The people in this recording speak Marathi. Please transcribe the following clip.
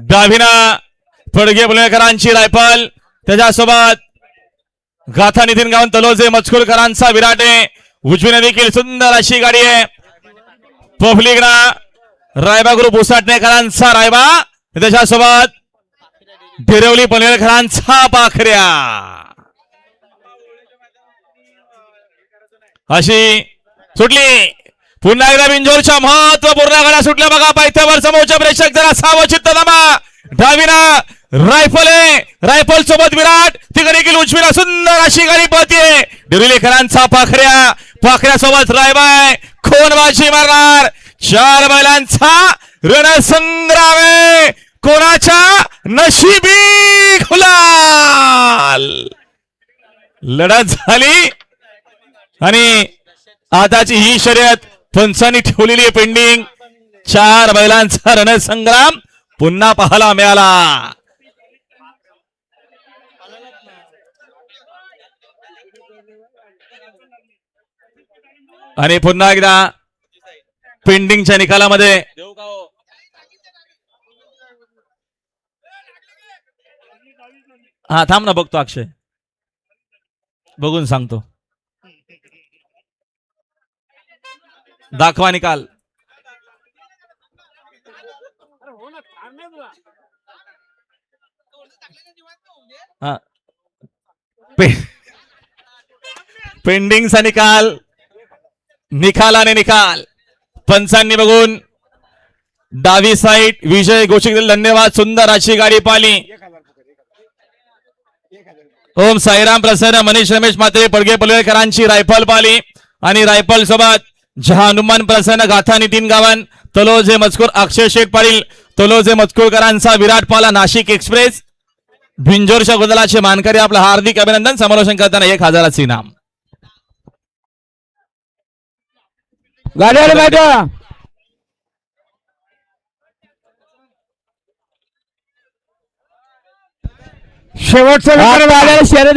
डावीना फडगे पुणेकरांची रायफल, त्याच्यासोबत गाथा नितीन गावंत तलोजे मचकुलकरांचा विराटे, उजवीने देखील सुंदर अशी गाडी आहे. पब्लिकना रायबा ग्रुप उसाटणेकरांचा रायबा, त्याच्यासोबत भिरवली पनवेलकरांचा पाखऱ्या. अशी सुटली पुन्हा एकदा बिंजोरच्या महत्वपूर्ण गाड्या सुटल्या बघा. पायथ्यावर समोरच्या प्रेक्षक जरा सावचित्त नमा. डावीना रायफल आहे, रायफल सोबत विराट, तिकडे देखील उजवीला सुंदर अशी गाडी पळते. भिरवलीकरांचा पाखऱ्या, पाखऱ्या सोबत रायबाय खोनबाजी मारणार. 4 बैलांचा रणसंग्राम आहे, कोणाच्या नशिबी गुलाल. लढत झाली आणि आताची ही शर्यत पंचांनी ठेवलेली आहे पेंडिंग. 4 बैलांचा रणसंग्राम पुन्हा पाहायला मिळाला. आणि पुन्हा एकदा पेंडिंगच्या निकालामध्ये हा थांब ना, बघतो अक्षय, बघून सांगतो. दाखवा निकाल. हा पेंडिंगचा निकाल, निकालाने निकाल पंचांनी बघून डावी साईड विजय घोषित. धन्यवाद. सुंदर अशी गाडी पाली. ओम साईराम प्रसन्न मनीष रमेश मात्रे पडगे पलवेकरांची रायफल पाली आणि रायफल सोबत जहा हनुमान प्रसन्न गाथा नितीन गावन तलोजे मजकूर अक्षय शेठ पाटील तलोजे मजकूरकरांचा विराट पाला. नाशिक एक्सप्रेस भिंजोरच्या गोदलाचे मानकरी आपलं हार्दिक अभिनंदन. समालोचन करताना 1000चे इनाम. शेवटचं